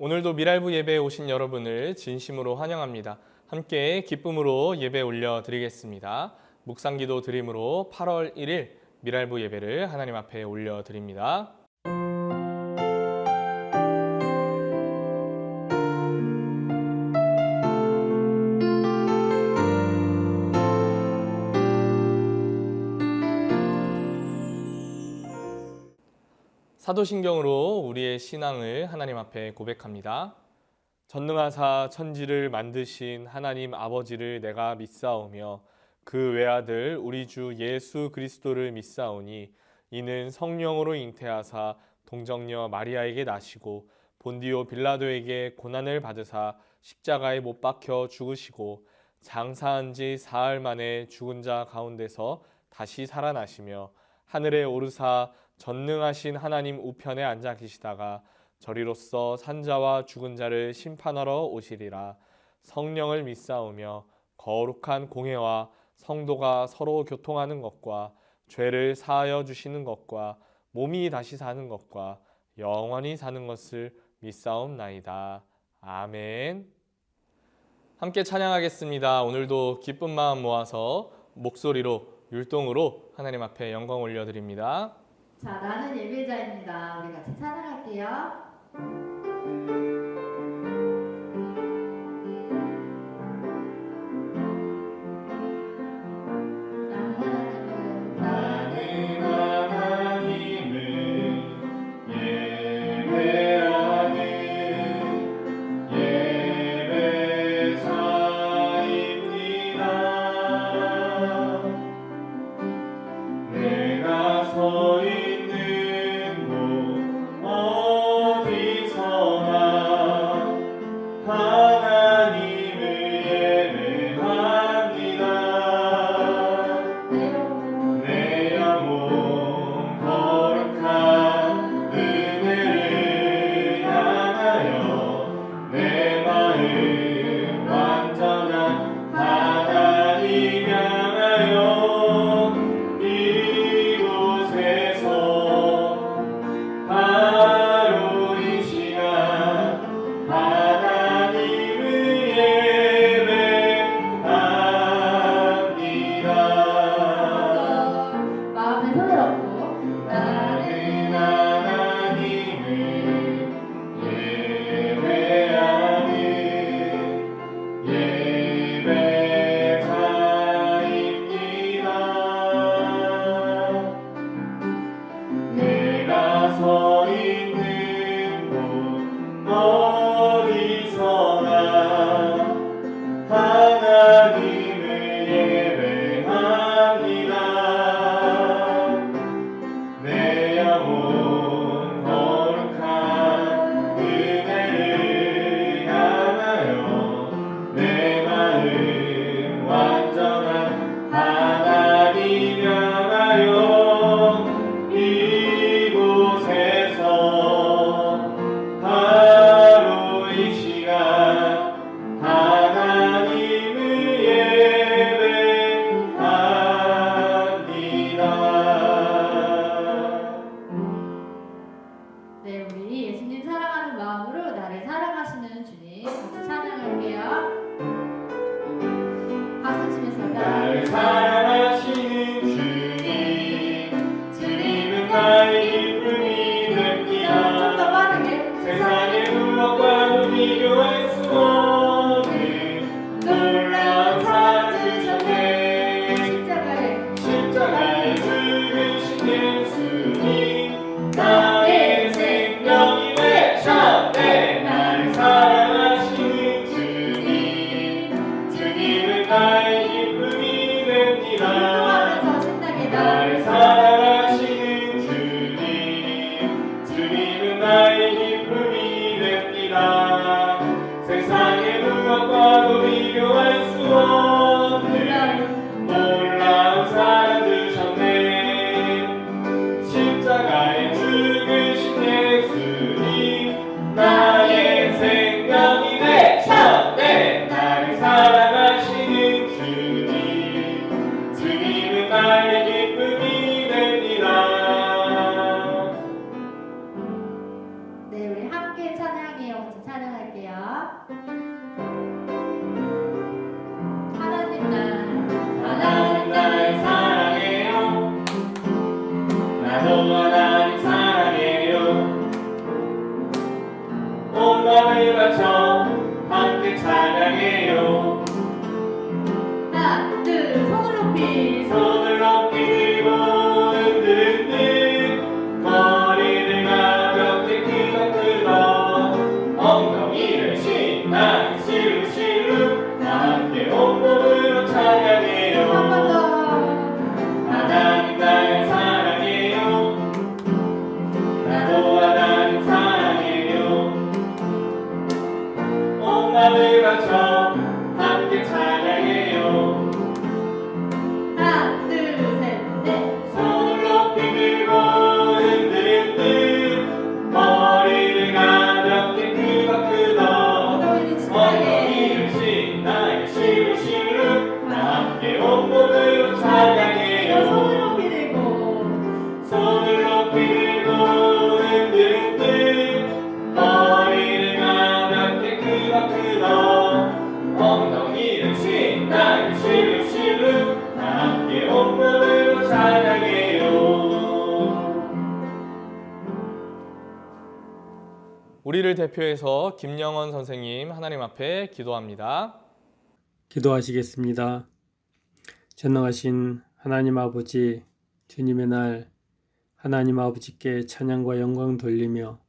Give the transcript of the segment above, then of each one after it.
오늘도 미랄부 예배에 오신 여러분을 진심으로 환영합니다. 함께 기쁨으로 예배 올려드리겠습니다. 묵상기도 드림으로 8월 1일 미랄부 예배를 하나님 앞에 올려드립니다. 사도신경으로 우리의 신앙을 하나님 앞에 고백합니다. 전능하사 천지를 만드신 하나님 아버지를 내가 믿사오며 그 외아들 우리 주 예수 그리스도를 믿사오니 이는 성령으로 잉태하사 동정녀 마리아에게 나시고 본디오 빌라도에게 고난을 받으사 십자가에 못 박혀 죽으시고 장사한 지 사흘 만에 죽은 자 가운데서 다시 살아나시며 하늘에 오르사 전능하신 하나님 우편에 앉아 계시다가 저리로서 산자와 죽은 자를 심판하러 오시리라. 성령을 믿사오며 거룩한 공회와 성도가 서로 교통하는 것과 죄를 사하여 주시는 것과 몸이 다시 사는 것과 영원히 사는 것을 믿사옵나이다. 아멘. 함께 찬양하겠습니다. 오늘도 기쁜 마음 모아서 목소리로 율동으로 하나님 앞에 영광 올려드립니다. 자, 나는 예배자입니다. 우리 같이 찬양할게요. 나도 하나님 사랑해요. 온 마음을 바쳐 함께 찬양해요. 하나, 둘, 손을 높이. 손을 높이 들고 흔들흔들 머리를 가볍게 끄덕끄덕 엉덩이를 신나게 실룩실룩 다 함께 온몸으로 찬양해요. 한 번 더. 하나님 날 사랑해요. 나도 하나님 사랑해요. 온 마음을 바쳐 함께 찬양해요. 하나, 둘, 셋, 넷. 손을 높이 들고 흔들흔들 머리를 가볍게 끄덕끄덕 엉덩이를 신나게 실룩실룩 다 함께 온몸으로 찬양해요. 손을 높이 들고. 손을 높이 들고 흔들흔들 머리를 가볍게 끄덕끄덕 엉덩이를 신나게 실룩실룩 다 함께 온몸으로 찬양해요. 우리를 대표해서 김영원 선생님 하나님 앞에 기도합니다. 기도하시겠습니다. 전능하신 하나님 아버지, 주님의 날 하나님 아버지께 찬양과 영광 돌리며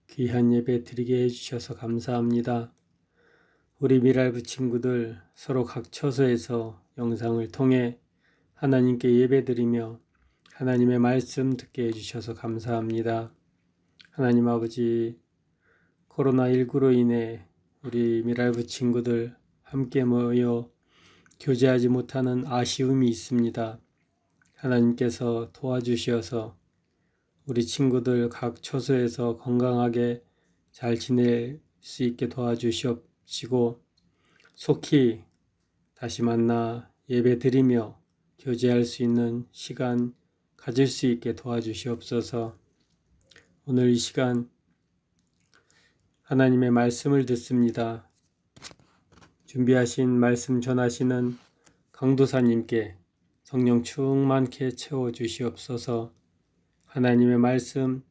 귀한 예배 드리게 해주셔서 감사합니다. 우리 미랄부 친구들 서로 각 처소에서 영상을 통해 하나님께 예배 드리며 하나님의 말씀 듣게 해주셔서 감사합니다. 하나님 아버지, 코로나19로 인해 우리 미랄부 친구들 함께 모여 교제하지 못하는 아쉬움이 있습니다. 하나님께서 도와주셔서 우리 친구들 각 처소에서 건강하게 잘 지낼 수 있게 도와주시옵시고 속히 다시 만나 예배드리며 교제할 수 있는 시간 가질 수 있게 도와주시옵소서. 오늘 이 시간 하나님의 말씀을 듣습니다. 준비하신 말씀 전하시는 강도사님께 성령 충만케 채워주시옵소서. 하나님의 말씀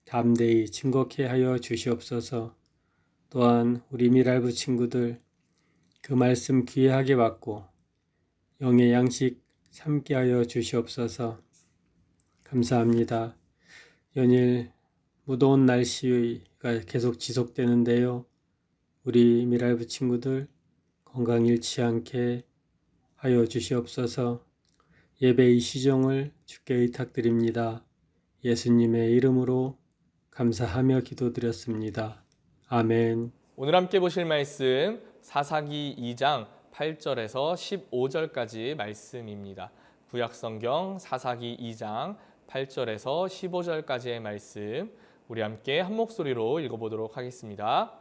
담대히 증거케 하여 주시옵소서. 또한 우리 미랄부 친구들 그 말씀 귀하게 받고 영의 양식 삼게 하여 주시옵소서. 감사합니다. 연일 무더운 날씨가 계속 지속되는데요. 우리 미랄부 친구들 건강 잃지 않게 하여 주시옵소서. 예배 이 시종을 주께 의탁드립니다. 예수님의 이름으로 감사하며 기도드렸습니다. 아멘. 오늘 함께 보실 말씀 사사기 2장 8절에서 15절까지 말씀입니다. 구약성경 사사기 2장 8절에서 15절까지의 말씀 우리 함께 한 목소리로 읽어보도록 하겠습니다.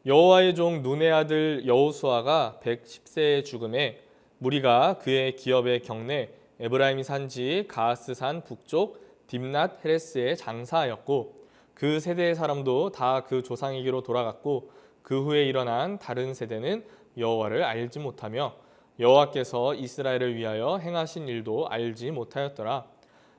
여호와의 종 눈의 아들 여호수아가 110세에 죽음에 무리가 그의 기업의 경내 에브라임 산지 가하스산 북쪽 딥낫 헤레스에 장사하였고 그 세대의 사람도 다 그 조상에게로 돌아갔고 그 후에 일어난 다른 세대는 여호와를 알지 못하며 여호와께서 이스라엘을 위하여 행하신 일도 알지 못하였더라.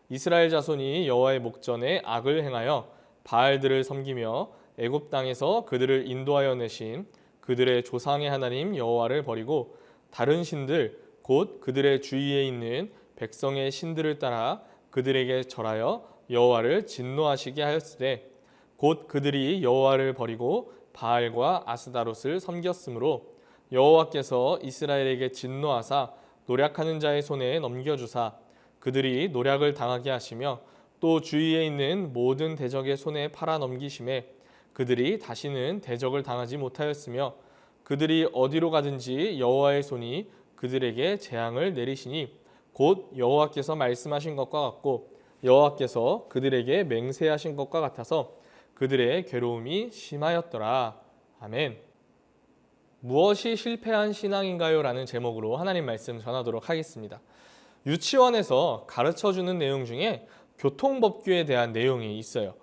이스라엘 자손이 여호와의 목전에 악을 행하여 바알들을 섬기며 애굽 땅에서 그들을 인도하여 내신 그들의 조상의 하나님 여호와를 버리고 다른 신들 곧 그들의 주위에 있는 백성의 신들을 따라 그들에게 절하여 여호와를 진노하시게 하였으되 곧 그들이 여호와를 버리고 바알과 아스다롯을 섬겼으므로 여호와께서 이스라엘에게 진노하사 노략하는 자의 손에 넘겨주사 그들이 노략을 당하게 하시며 또 주위에 있는 모든 대적의 손에 팔아 넘기심에 그들이 다시는 대적을 당하지 못하였으며 그들이 어디로 가든지 여호와의 손이 그들에게 재앙을 내리시니 곧 여호와께서 말씀하신 것과 같고 여호와께서 그들에게 맹세하신 것과 같아서 그들의 괴로움이 심하였더라. 아멘. 무엇이 실패한 신앙인가요? 라는 제목으로 하나님 말씀 전하도록 하겠습니다. 유치원에서 가르쳐주는 내용 중에 교통법규에 대한 내용이 있어요.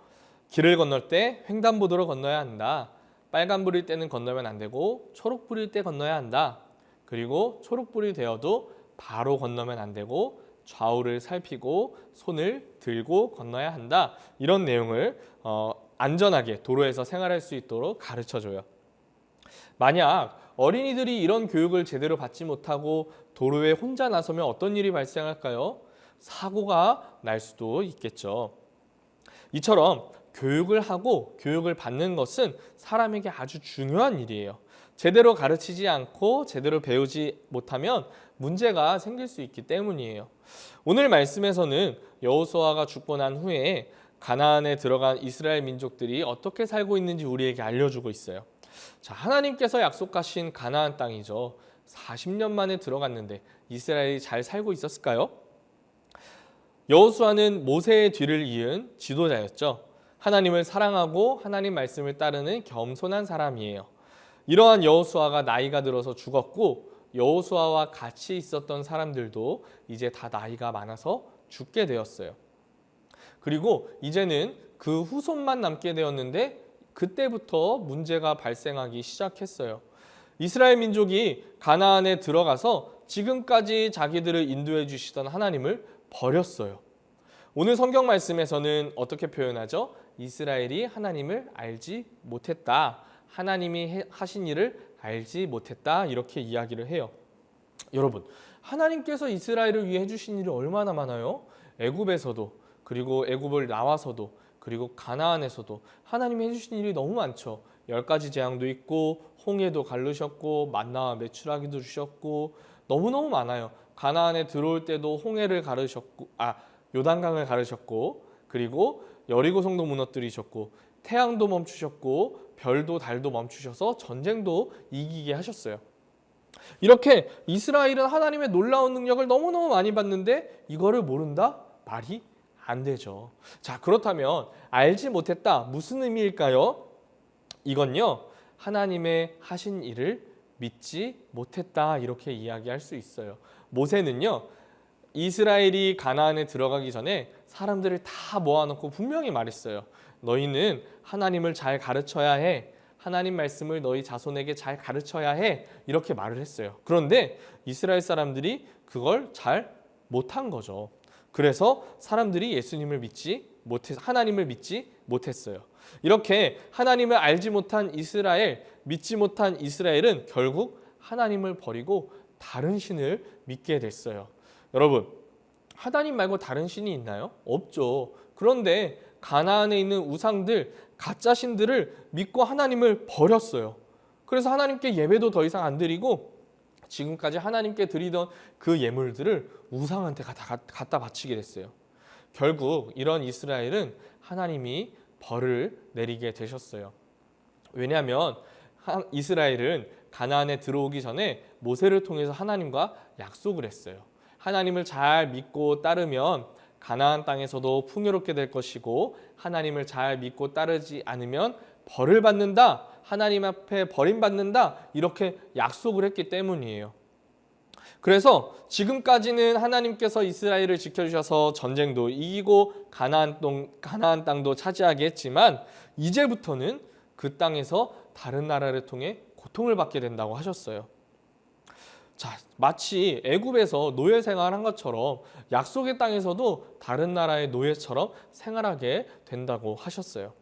길을 건널 때 횡단보도로 건너야 한다. 빨간불일 때는 건너면 안 되고 초록불일 때 건너야 한다. 그리고 초록불이 되어도 바로 건너면 안 되고 좌우를 살피고 손을 들고 건너야 한다. 이런 내용을 안전하게 도로에서 생활할 수 있도록 가르쳐줘요. 만약 어린이들이 이런 교육을 제대로 받지 못하고 도로에 혼자 나서면 어떤 일이 발생할까요? 사고가 날 수도 있겠죠. 이처럼 교육을 하고 교육을 받는 것은 사람에게 아주 중요한 일이에요. 제대로 가르치지 않고 제대로 배우지 못하면 문제가 생길 수 있기 때문이에요. 오늘 말씀에서는 여호수아가 죽고 난 후에 가나안에 들어간 이스라엘 민족들이 어떻게 살고 있는지 우리에게 알려주고 있어요. 자, 하나님께서 약속하신 가나안 땅이죠. 40년 만에 들어갔는데 이스라엘이 잘 살고 있었을까요? 여호수아는 모세의 뒤를 이은 지도자였죠. 하나님을 사랑하고 하나님 말씀을 따르는 겸손한 사람이에요. 이러한 여호수아가 나이가 들어서 죽었고 여호수아와 같이 있었던 사람들도 이제 다 나이가 많아서 죽게 되었어요. 그리고 이제는 그 후손만 남게 되었는데 그때부터 문제가 발생하기 시작했어요. 이스라엘 민족이 가나안에 들어가서 지금까지 자기들을 인도해 주시던 하나님을 버렸어요. 오늘 성경 말씀에서는 어떻게 표현하죠? 이스라엘이 하나님을 알지 못했다. 하나님이 하신 일을 알지 못했다. 이렇게 이야기를 해요. 여러분, 하나님께서 이스라엘을 위해 해주신 일이 얼마나 많아요? 애굽에서도, 그리고 애굽을 나와서도, 그리고 가나안에서도 하나님이 해주신 일이 너무 많죠. 10가지 재앙도 있고 홍해도 갈르셨고 만나와 메추라기도 주셨고 너무너무 많아요. 가나안에 들어올 때도 홍해를 가르셨고 요단강을 가르셨고, 그리고 여리고성도 무너뜨리셨고, 태양도 멈추셨고, 별도 달도 멈추셔서 전쟁도 이기게 하셨어요. 이렇게 이스라엘은 하나님의 놀라운 능력을 너무너무 많이 봤는데 이거를 모른다? 말이 안 되죠. 자, 그렇다면 알지 못했다 무슨 의미일까요? 이건요, 하나님의 하신 일을 믿지 못했다 이렇게 이야기할 수 있어요. 모세는요, 이스라엘이 가나안에 들어가기 전에 사람들을 다 모아놓고 분명히 말했어요. 너희는 하나님을 잘 가르쳐야 해. 하나님 말씀을 너희 자손에게 잘 가르쳐야 해. 이렇게 말을 했어요. 그런데 이스라엘 사람들이 그걸 잘 못한 거죠. 그래서 사람들이 예수님을 하나님을 믿지 못했어요. 이렇게 하나님을 알지 못한 이스라엘, 믿지 못한 이스라엘은 결국 하나님을 버리고 다른 신을 믿게 됐어요. 여러분, 하나님 말고 다른 신이 있나요? 없죠. 그런데 가나안에 있는 우상들, 가짜 신들을 믿고 하나님을 버렸어요. 그래서 하나님께 예배도 더 이상 안 드리고 지금까지 하나님께 드리던 그 예물들을 우상한테 갖다 바치게 됐어요. 결국 이런 이스라엘은 하나님이 벌을 내리게 되셨어요. 왜냐하면 이스라엘은 가나안에 들어오기 전에 모세를 통해서 하나님과 약속을 했어요. 하나님을 잘 믿고 따르면 가나안 땅에서도 풍요롭게 될 것이고, 하나님을 잘 믿고 따르지 않으면 벌을 받는다, 하나님 앞에 버림받는다, 이렇게 약속을 했기 때문이에요. 그래서 지금까지는 하나님께서 이스라엘을 지켜주셔서 전쟁도 이기고 가나안 땅도 차지하게 했지만 이제부터는 그 땅에서 다른 나라를 통해 고통을 받게 된다고 하셨어요. 자, 마치 애굽에서 노예 생활한 것처럼 약속의 땅에서도 다른 나라의 노예처럼 생활하게 된다고 하셨어요.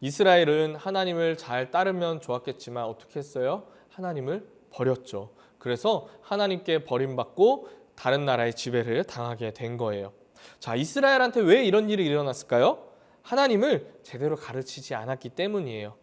이스라엘은 하나님을 잘 따르면 좋았겠지만 어떻게 했어요? 하나님을 버렸죠. 그래서 하나님께 버림받고 다른 나라의 지배를 당하게 된 거예요. 자, 이스라엘한테 왜 이런 일이 일어났을까요? 하나님을 제대로 가르치지 않았기 때문이에요.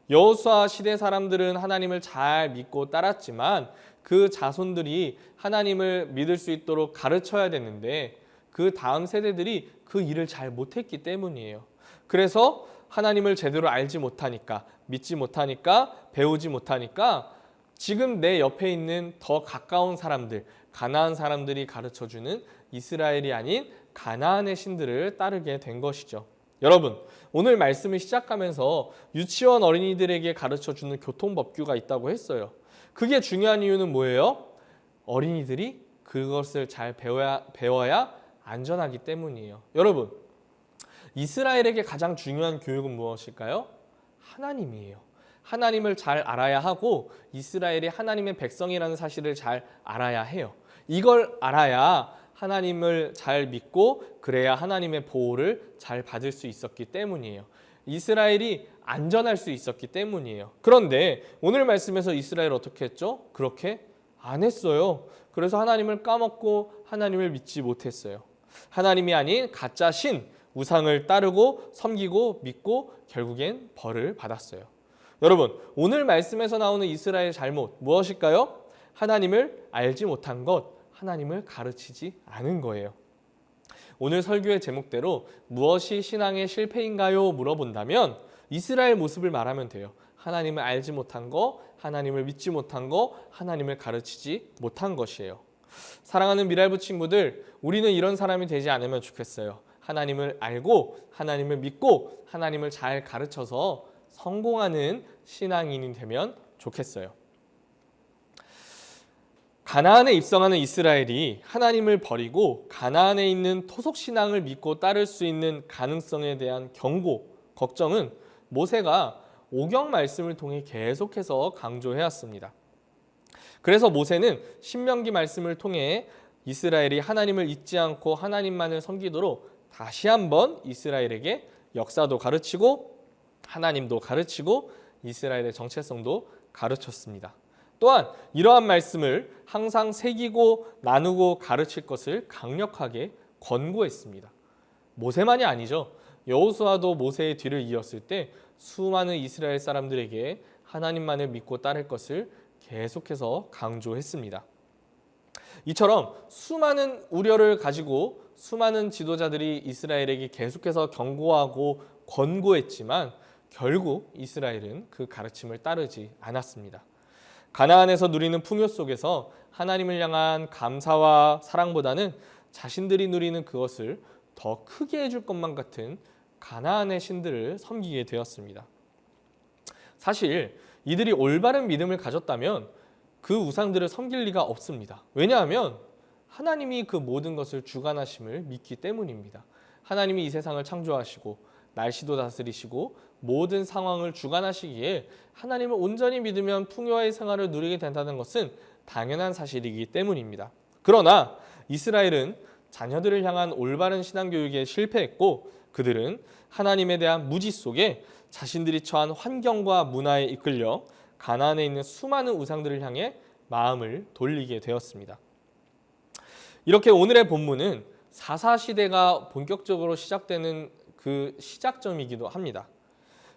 여호수아 시대 사람들은 하나님을 잘 믿고 따랐지만 그 자손들이 하나님을 믿을 수 있도록 가르쳐야 됐는데 그 다음 세대들이 그 일을 잘 못했기 때문이에요. 그래서 하나님을 제대로 알지 못하니까, 믿지 못하니까, 배우지 못하니까 지금 내 옆에 있는 더 가까운 사람들, 가나안 사람들이 가르쳐주는 이스라엘이 아닌 가나안의 신들을 따르게 된 것이죠. 여러분, 오늘 말씀을 시작하면서 유치원 어린이들에게 가르쳐주는 교통법규가 있다고 했어요. 그게 중요한 이유는 뭐예요? 어린이들이 그것을 잘 배워야 안전하기 때문이에요. 여러분, 이스라엘에게 가장 중요한 교육은 무엇일까요? 하나님이에요. 하나님을 잘 알아야 하고 이스라엘이 하나님의 백성이라는 사실을 잘 알아야 해요. 이걸 알아야 하나님을 잘 믿고 그래야 하나님의 보호를 잘 받을 수 있었기 때문이에요. 이스라엘이 안전할 수 있었기 때문이에요. 그런데 오늘 말씀에서 이스라엘 어떻게 했죠? 그렇게 안 했어요. 그래서 하나님을 까먹고 하나님을 믿지 못했어요. 하나님이 아닌 가짜 신, 우상을 따르고 섬기고 믿고 결국엔 벌을 받았어요. 여러분, 오늘 말씀에서 나오는 이스라엘의 잘못 무엇일까요? 하나님을 알지 못한 것, 하나님을 가르치지 않은 거예요. 오늘 설교의 제목대로 무엇이 신앙의 실패인가요? 물어본다면 이스라엘 모습을 말하면 돼요. 하나님을 알지 못한 거, 하나님을 믿지 못한 거, 하나님을 가르치지 못한 것이에요. 사랑하는 미랄부 친구들, 우리는 이런 사람이 되지 않으면 좋겠어요. 하나님을 알고 하나님을 믿고 하나님을 잘 가르쳐서 성공하는 신앙인이 되면 좋겠어요. 가나안에 입성하는 이스라엘이 하나님을 버리고 가나안에 있는 토속 신앙을 믿고 따를 수 있는 가능성에 대한 경고, 걱정은 모세가 오경 말씀을 통해 계속해서 강조해왔습니다. 그래서 모세는 신명기 말씀을 통해 이스라엘이 하나님을 잊지 않고 하나님만을 섬기도록 다시 한번 이스라엘에게 역사도 가르치고 하나님도 가르치고 이스라엘의 정체성도 가르쳤습니다. 또한 이러한 말씀을 항상 새기고 나누고 가르칠 것을 강력하게 권고했습니다. 모세만이 아니죠. 여호수아도 모세의 뒤를 이었을 때 수많은 이스라엘 사람들에게 하나님만을 믿고 따를 것을 계속해서 강조했습니다. 이처럼 수많은 우려를 가지고 수많은 지도자들이 이스라엘에게 계속해서 경고하고 권고했지만 결국 이스라엘은 그 가르침을 따르지 않았습니다. 가나안에서 누리는 풍요 속에서 하나님을 향한 감사와 사랑보다는 자신들이 누리는 그것을 더 크게 해줄 것만 같은 가나안의 신들을 섬기게 되었습니다. 사실 이들이 올바른 믿음을 가졌다면 그 우상들을 섬길 리가 없습니다. 왜냐하면 하나님이 그 모든 것을 주관하심을 믿기 때문입니다. 하나님이 이 세상을 창조하시고 날씨도 다스리시고 모든 상황을 주관하시기에 하나님을 온전히 믿으면 풍요의 생활을 누리게 된다는 것은 당연한 사실이기 때문입니다. 그러나 이스라엘은 자녀들을 향한 올바른 신앙교육에 실패했고 그들은 하나님에 대한 무지 속에 자신들이 처한 환경과 문화에 이끌려 가나안에 있는 수많은 우상들을 향해 마음을 돌리게 되었습니다. 이렇게 오늘의 본문은 사사시대가 본격적으로 시작되는 그 시작점이기도 합니다.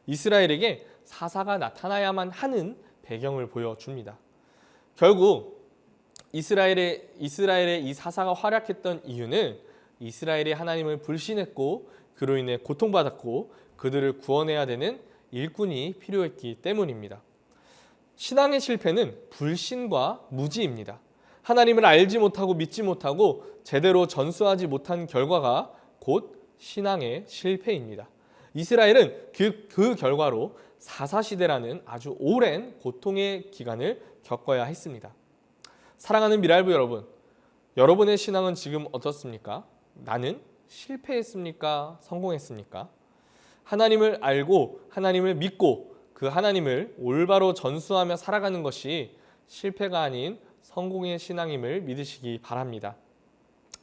이스라엘에게 사사가 나타나야만 하는 배경을 보여줍니다. 결국 이스라엘의 이 사사가 활약했던 이유는 이스라엘이 하나님을 불신했고 그로 인해 고통받았고 그들을 구원해야 되는 일꾼이 필요했기 때문입니다. 신앙의 실패는 불신과 무지입니다. 하나님을 알지 못하고 믿지 못하고 제대로 전수하지 못한 결과가 곧 신앙의 실패입니다. 이스라엘은 그 결과로 사사시대라는 아주 오랜 고통의 기간을 겪어야 했습니다. 사랑하는 미랄부 여러분, 여러분의 신앙은 지금 어떻습니까? 나는 실패했습니까? 성공했습니까? 하나님을 알고 하나님을 믿고 그 하나님을 올바로 전수하며 살아가는 것이 실패가 아닌 성공의 신앙임을 믿으시기 바랍니다.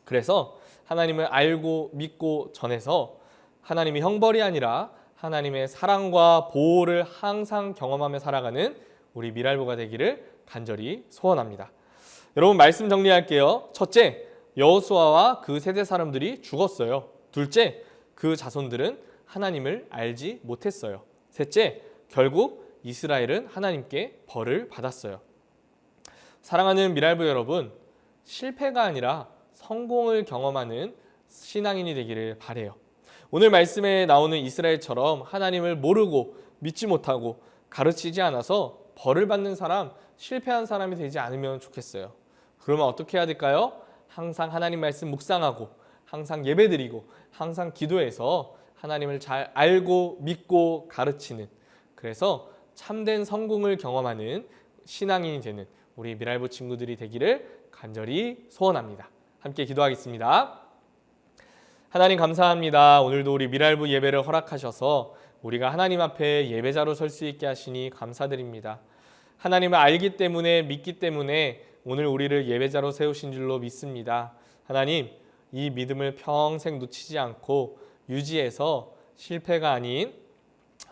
그래서 하나님을 알고 믿고 전해서 하나님의 형벌이 아니라 하나님의 사랑과 보호를 항상 경험하며 살아가는 우리 미랄부가 되기를 간절히 소원합니다. 여러분 말씀 정리할게요. 첫째, 여호수아와 그 세대 사람들이 죽었어요. 둘째, 그 자손들은 하나님을 알지 못했어요. 셋째, 결국 이스라엘은 하나님께 벌을 받았어요. 사랑하는 미랄부 여러분, 실패가 아니라 성공을 경험하는 신앙인이 되기를 바라요. 오늘 말씀에 나오는 이스라엘처럼 하나님을 모르고 믿지 못하고 가르치지 않아서 벌을 받는 사람, 실패한 사람이 되지 않으면 좋겠어요. 그러면 어떻게 해야 될까요? 항상 하나님 말씀 묵상하고 항상 예배드리고 항상 기도해서 하나님을 잘 알고 믿고 가르치는, 그래서 참된 성공을 경험하는 신앙인이 되는 우리 미랄부 친구들이 되기를 간절히 소원합니다. 함께 기도하겠습니다. 하나님 감사합니다. 오늘도 우리 미랄부 예배를 허락하셔서 우리가 하나님 앞에 예배자로 설 수 있게 하시니 감사드립니다. 하나님을 알기 때문에 믿기 때문에 오늘 우리를 예배자로 세우신 줄로 믿습니다. 하나님, 이 믿음을 평생 놓치지 않고 유지해서 실패가 아닌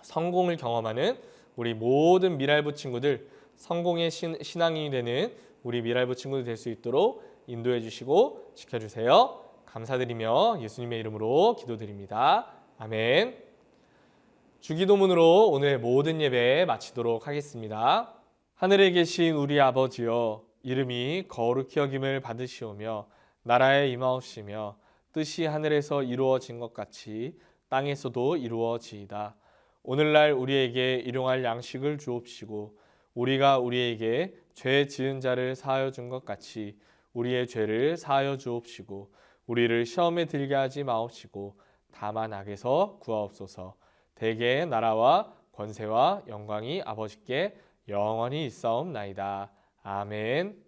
성공을 경험하는 우리 모든 미랄부 친구들, 성공의 신앙인이 되는 우리 미랄부 친구들 될 수 있도록 인도해 주시고 지켜주세요. 감사드리며 예수님의 이름으로 기도드립니다. 아멘. 주기도문으로 오늘 모든 예배 마치도록 하겠습니다. 하늘에 계신 우리 아버지여, 이름이 거룩히 여김을 받으시오며 나라에 임하옵시며 뜻이 하늘에서 이루어진 것 같이 땅에서도 이루어지이다. 오늘날 우리에게 일용할 양식을 주옵시고 우리가 우리에게 죄 지은 자를 사하여 준 것 같이 우리의 죄를 사하여 주옵시고 우리를 시험에 들게 하지 마옵시고 다만 악에서 구하옵소서. 대개의 나라와 권세와 영광이 아버지께 영원히 있사옵나이다. 아멘.